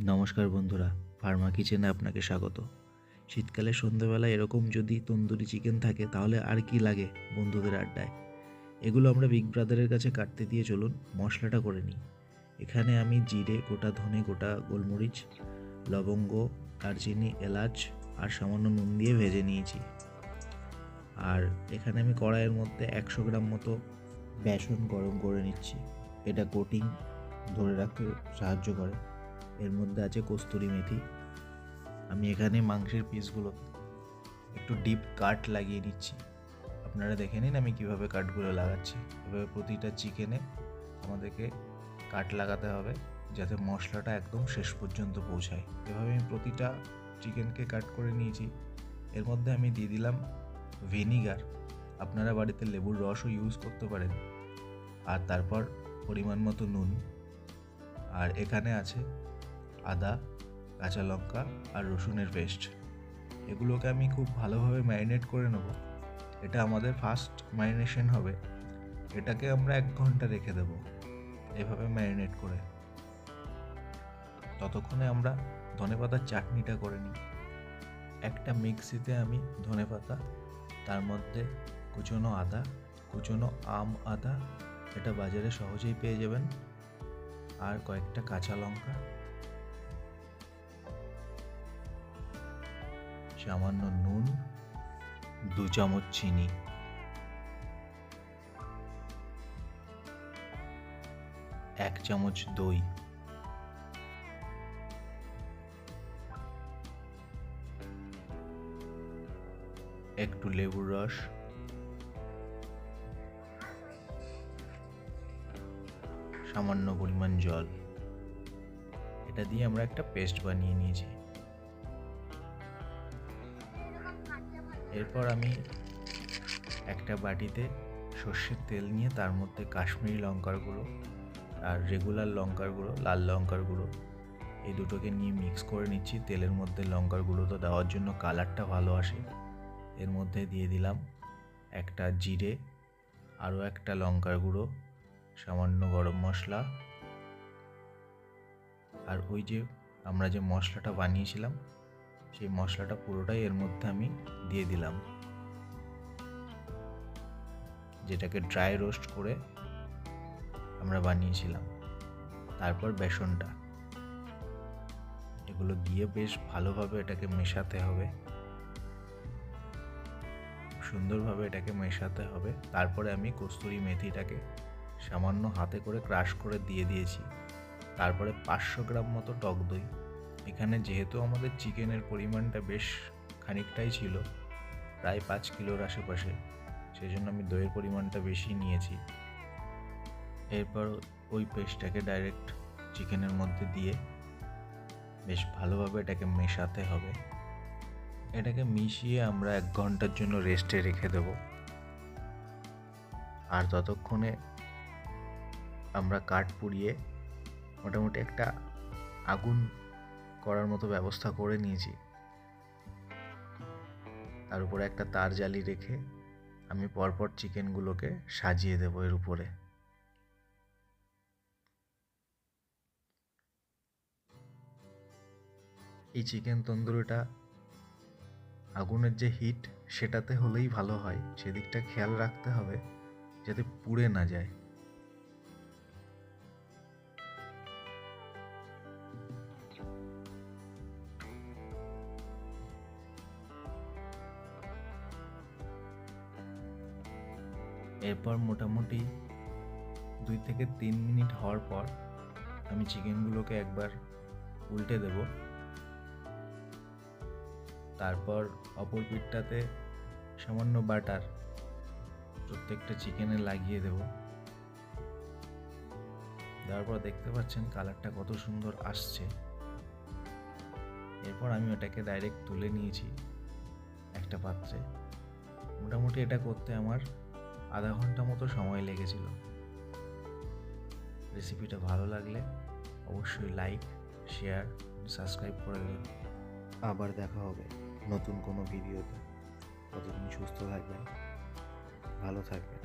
নমস্কার বন্ধুরা, ফার্মা কিচেনে আপনাকে স্বাগত। শীতকালে সন্ধ্যাবেলা এরকম যদি তন্দুরি চিকেন থাকে তাহলে আর কি লাগে বন্ধুদের আড্ডায়। এগুলো আমরা বিগ ব্রাদারের কাছে কাটতে দিয়ে চলুন মশলাটা করে নিই। এখানে আমি জিরে, গোটা ধনে, গোটা গোলমরিচ, লবঙ্গ, দারচিনি, এলাচ আর সামান্য নুন দিয়ে ভেজে নিয়েছি। আর এখানে আমি কড়াইয়ের মধ্যে 100 গ্রাম মতো বেসন গরম করে নিচ্ছি। এটা কোটিং ধরে রাখতে সাহায্য করে। এর মধ্যে আছে কস্তুরি মেথি। আমি এখানে মাংসের পিসগুলো একটু ডিপ কাট লাগিয়ে নিচ্ছি। আপনারা দেখে নিন আমি কিভাবে কাটগুলো লাগাচ্ছি। এভাবে প্রতিটা চিকেনে আমাদেরকে কাট লাগাতে হবে যাতে মশলাটা একদম শেষ পর্যন্ত পৌঁছায়। এভাবে আমি প্রতিটা চিকেনকে কাট করে নিয়েছি। এর মধ্যে আমি দিয়ে দিলাম ভিনিগার। আপনারা বাড়িতে লেবুর রসও ইউজ করতে পারেন। আর তারপর পরিমাণ মতো নুন। আর এখানে আছে আদা, কাঁচা লঙ্কা আর রসুনের পেস্ট। এগুলোকে আমি খুব ভালোভাবে ম্যারিনেট করে নেব। এটা আমাদের ফার্স্ট ম্যারিনেশন হবে। এটাকে আমরা 1 ঘন্টা রেখে দেব এভাবে ম্যারিনেট করে। ততক্ষণে আমরা ধনেপাতার চাটনিটা করে নিই। একটা মিক্সিতে আমি ধনেপাতা, তার মধ্যে কুচনো আদা, কুচনো আদা, এটা বাজারে সহজেই পেয়ে যাবেন, আর কয়েকটা কাঁচা লঙ্কা, সামান্য নুন, 2 চামচ চিনি, এক চামচ দই, একটু লেবুর রস, সামান্য পরিমাণ জল। এটা দিয়ে আমরা একটা পেস্ট বানিয়ে নিয়েছি। এরপর আমি একটা বাটিতে সর্ষের তেল নিয়ে তার মধ্যে কাশ্মীরি লঙ্কার গুঁড়ো আর রেগুলার লঙ্কার গুঁড়ো, লাল লঙ্কার গুঁড়ো, এই দুটোকে নিয়ে মিক্স করে নিচ্ছি। তেলের মধ্যে লঙ্কার গুঁড়োটা দেওয়ার জন্য কালারটা ভালো আসে। এর মধ্যে দিয়ে দিলাম একটা জিরে, আরও একটা লঙ্কার গুঁড়ো, সামান্য গরম মশলা, আর ওই যে আমরা যে মশলাটা বানিয়েছিলাম সেই মশলাটা পুরোটাই এর মধ্যে আমি দিয়ে দিলাম, যেটাকে ড্রাই রোস্ট করে আমরা বানিয়েছিলাম। তারপর বেসনটা, এগুলো দিয়ে বেশ ভালোভাবে এটাকে মেশাতে হবে, সুন্দরভাবে এটাকে মেশাতে হবে। তারপরে আমি কস্তুরি মেথিটাকে সামান্য হাতে করে ক্রাশ করে দিয়ে দিয়েছি। তারপরে 500 গ্রাম মতো টক দই। এখানে যেহেতু আমাদের চিকেনের পরিমাণটা বেশ খানিকটাই ছিল, প্রায় 5 কিলোর আশেপাশে, সেই জন্য আমি দইয়ের পরিমাণটা বেশি নিয়েছি। এরপর ওই পেস্টটাকে ডাইরেক্ট চিকেনের মধ্যে দিয়ে বেশ ভালোভাবে এটাকে মেশাতে হবে। এটাকে মিশিয়ে আমরা 1 ঘন্টার জন্য রেস্টে রেখে দেব। আর ততক্ষণে আমরা কাঠ পুড়িয়ে মোটামুটি একটা আগুন করার মতো ব্যবস্থা করে নিয়েছি। তার উপরে একটা তার জালি রেখে আমি পরপর চিকেনগুলোকে সাজিয়ে দেব এর উপরে। এই চিকেন তন্দুরিটা আগুনের যে হিট সেটাতে হলেই ভালো হয়, সেদিকটা খেয়াল রাখতে হবে যাতে পুড়ে না যায়। এরপর মোটামুটি 2 থেকে 3 মিনিট হওয়ার পর আমি চিকেনগুলোকে একবার উল্টে দেব। তারপর অপর পিঠটাতে সামান্য বাটার প্রত্যেকটা চিকেনে লাগিয়ে দেব। দেওয়ার পর দেখতে পাচ্ছেন কালারটা কত সুন্দর আসছে। এরপর আমি ওটাকে ডাইরেক্ট তুলে নিয়েছি একটা পাত্রে। মোটামুটি এটা করতে আমার আধা ঘন্টা মতো সময় লেগেছিল। রেসিপিটা ভালো লাগলে অবশ্যই লাইক, শেয়ার, সাবস্ক্রাইব করে দেবেন। আবার দেখা হবে নতুন কোনো ভিডিওতে। ততদিন সুস্থ থাকবেন, ভালো থাকবেন।